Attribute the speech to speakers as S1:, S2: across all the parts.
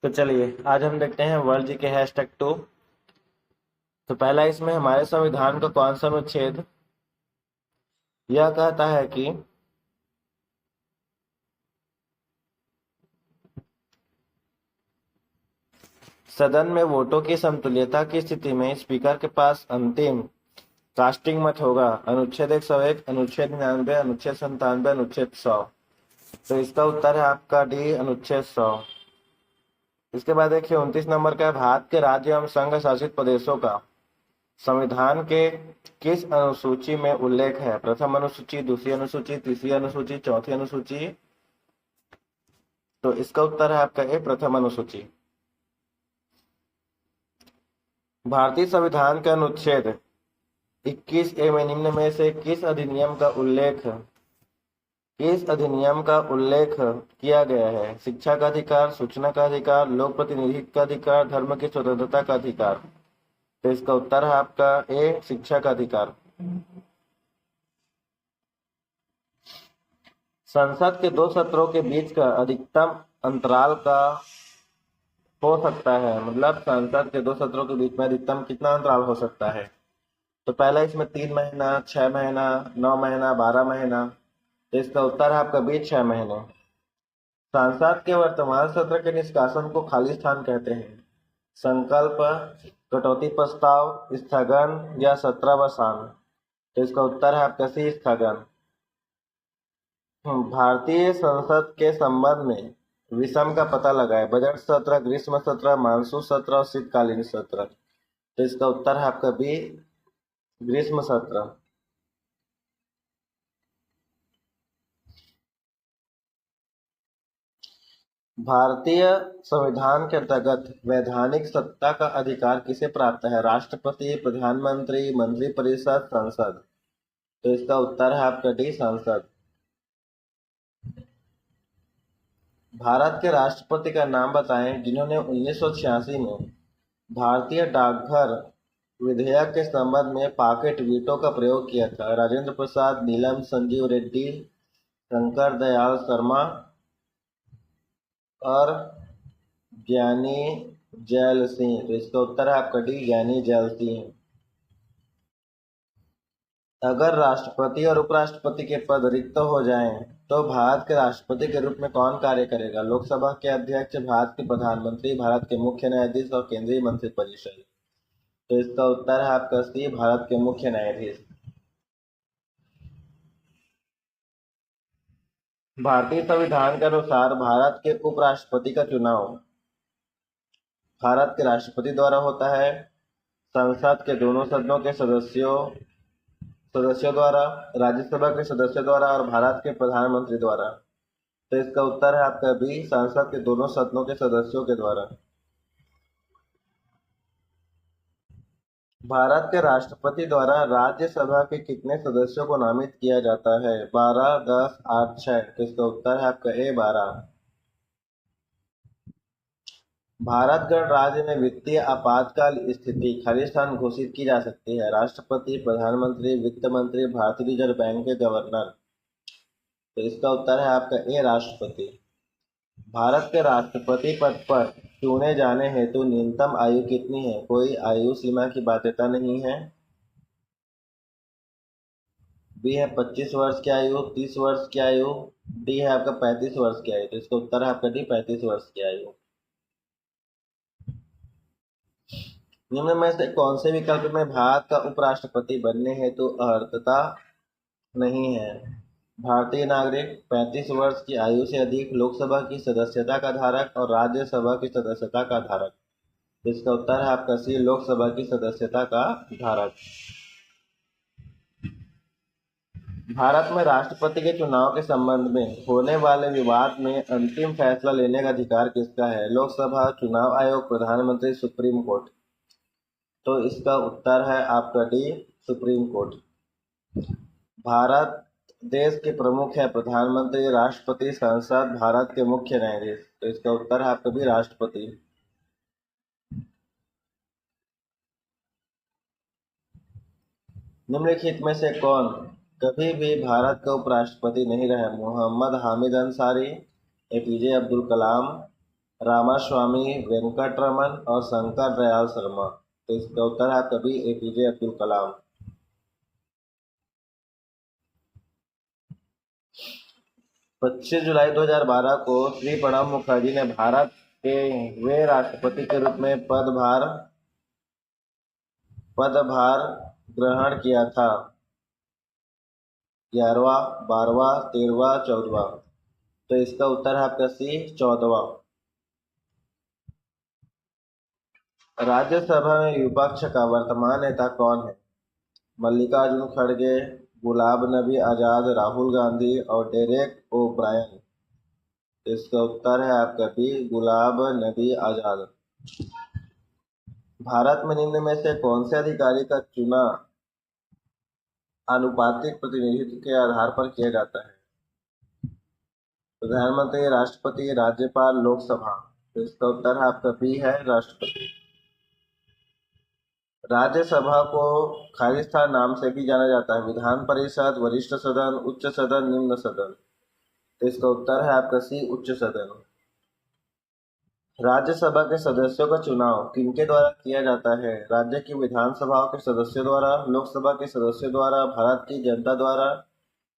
S1: तो चलिए आज हम देखते हैं वर्ल्ड जी के #2। तो पहला इसमें हमारे संविधान का कौन सा अनुच्छेद यह कहता है कि सदन में वोटों की समतुल्यता की स्थिति में स्पीकर के पास अंतिम कास्टिंग मत होगा। अनुच्छेद 101, अनुच्छेद 99, अनुच्छेद 97, अनुच्छेद 100। तो इसका उत्तर है आपका डी, अनुच्छेद 100। इसके बाद देखिए 29 नंबर का है, भारत के राज्य एवं संघ शासित प्रदेशों का संविधान के किस अनुसूची में उल्लेख है? प्रथम अनुसूची, दूसरी अनुसूची, तीसरी अनुसूची, चौथी अनुसूची। तो इसका उत्तर है आपका ए, प्रथम अनुसूची। भारतीय संविधान के अनुच्छेद 21 में निम्न में से किस अधिनियम का उल्लेख किया गया है? शिक्षा का अधिकार, सूचना का अधिकार, लोक प्रतिनिधित्व का अधिकार, धर्म की स्वतंत्रता का अधिकार। तो इसका उत्तर है आपका ए, शिक्षा का अधिकार। संसद के दो सत्रों के बीच का अधिकतम अंतराल का हो सकता है, मतलब संसद के दो सत्रों के बीच में अधिकतम कितना अंतराल हो सकता है? तो पहला इसमें 3 महीना, 6 महीना, 9 महीना, 12 महीना। तो इसका उत्तर है आपका बी, 6 महीने। संसद के वर्तमान सत्र के निष्कासन को खाली स्थान कहते हैं। संकल्प, कटौती प्रस्ताव, स्थगन या सत्रावसान। तो इसका उत्तर है आपका सी, स्थगन। भारतीय संसद के संबंध में विषम का पता लगाए। बजट सत्र, ग्रीष्म सत्र, मानसून सत्र और शीतकालीन सत्र। तो इसका उत्तर है आपका बी, ग्रीष्म सत्र। भारतीय संविधान के अंतर्गत वैधानिक सत्ता का अधिकार किसे प्राप्त है? राष्ट्रपति, प्रधानमंत्री, मंत्रिपरिषद, संसद। तो इसका उत्तर है आपका डी, संसद। भारत के राष्ट्रपति का नाम बताएं जिन्होंने 1986 में भारतीय डाकघर विधेयक के संबंध में पॉकेट वीटो का प्रयोग किया था। राजेंद्र प्रसाद, नीलम संजीव रेड्डी, शंकर दयाल शर्मा और ज्ञानी जैल सिंह। तो इसका उत्तर है आपका डी, ज्ञानी जैल सिंह। अगर राष्ट्रपति और उपराष्ट्रपति के पद रिक्त हो जाएं, तो भारत के राष्ट्रपति के रूप में कौन कार्य करेगा? लोकसभा के अध्यक्ष, भारत के प्रधानमंत्री, भारत के मुख्य न्यायाधीश और केंद्रीय मंत्रिपरिषद। तो इसका उत्तर है आपका सी, भारत के मुख्य न्यायाधीश। भारतीय संविधान के अनुसार भारत के उपराष्ट्रपति का चुनाव भारत के राष्ट्रपति द्वारा होता है, संसद के दोनों सदनों के सदस्यों द्वारा, राज्यसभा के सदस्यों द्वारा और भारत के प्रधानमंत्री द्वारा। तो इसका उत्तर है आपका बी, संसद के दोनों सदनों के सदस्यों के द्वारा। भारत के राष्ट्रपति द्वारा राज्यसभा के कितने सदस्यों को नामित किया जाता है? 12, 10, 8, 6। तो इसका उत्तर है आपका ए, 12। भारत गणराज्य में वित्तीय आपातकाल स्थिति खाली स्थान घोषित की जा सकती है। राष्ट्रपति, प्रधानमंत्री, वित्त मंत्री, भारतीय रिजर्व बैंक के गवर्नर। तो इसका उत्तर है आपका ए, राष्ट्रपति। भारत के राष्ट्रपति पद पर चुने जाने हेतु न्यूनतम आयु कितनी है? कोई आयु सीमा की बाध्यता नहीं है। बी है 25 वर्ष की आयु, 30 वर्ष की आयु, डी है आपका 35 वर्ष की आयु। तो इसका उत्तर है आपका डी, 35 वर्ष की आयु। निम्न में से कौन से विकल्प में भारत का उपराष्ट्रपति बनने हेतु अर्हता नहीं है? भारतीय नागरिक, 35 वर्ष की आयु से अधिक, लोकसभा की सदस्यता का धारक और राज्यसभा की सदस्यता का धारक। इसका उत्तर है आपका सी, लोकसभा की सदस्यता का धारक। भारत में राष्ट्रपति के चुनाव के संबंध में होने वाले विवाद में अंतिम फैसला लेने का अधिकार किसका है? लोकसभा, चुनाव आयोग, प्रधानमंत्री, सुप्रीम कोर्ट। तो इसका उत्तर है आपका डी, सुप्रीम कोर्ट। भारत देश के प्रमुख है प्रधानमंत्री, राष्ट्रपति, संसद, भारत के मुख्य न्यायाधीश। तो इसका उत्तर है आपका भी राष्ट्रपति। निम्नलिखित में से कौन कभी भी भारत का उपराष्ट्रपति नहीं रहे? मोहम्मद हामिद अंसारी, एपीजे अब्दुल कलाम, रामास्वामी वेंकटरमन और शंकर दयाल शर्मा। तो इसका उत्तर है कभी एपीजे अब्दुल कलाम। 25 जुलाई 2012 को श्री प्रणब मुखर्जी ने भारत के वे राष्ट्रपति के रूप में पदभार ग्रहण किया था। 11वां, 12वां, 13वां, 14वां। तो इसका उत्तर है आपका सी 14वां। राज्यसभा में विपक्ष का वर्तमान नेता कौन है? मल्लिकार्जुन खड़गे, गुलाब नबी आजाद, राहुल गांधी और डेरेक ओ ब्रायन। तो इसका उत्तर है आपका बी गुलाब नबी आजाद। भारत में निम्न में से कौन से अधिकारी का चुना आनुपातिक प्रतिनिधित्व के आधार पर किया जाता है? प्रधानमंत्री, राष्ट्रपति, राज्यपाल, लोकसभा। तो इसका उत्तर है आपका बी है राष्ट्रपति। राज्यसभा को खालिस्तान नाम से भी जाना जाता है। विधान परिषद, वरिष्ठ सदन, उच्च सदन, निम्न सदन। तो इसका उत्तर है आपका सी उच्च सदन। राज्यसभा के सदस्यों का चुनाव किनके द्वारा किया जाता है? राज्य की विधानसभाओं के सदस्यों द्वारा, लोकसभा के सदस्यों द्वारा, भारत की जनता द्वारा,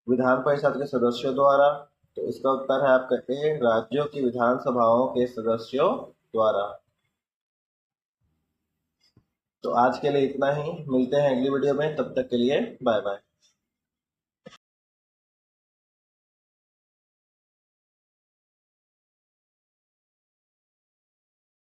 S1: विधान परिषद के सदस्यों द्वारा। तो इसका उत्तर है आपका ए राज्यों की विधानसभाओं के सदस्यों द्वारा। तो आज के लिए इतना ही, मिलते हैं अगली वीडियो में, तब तक के लिए बाय बाय।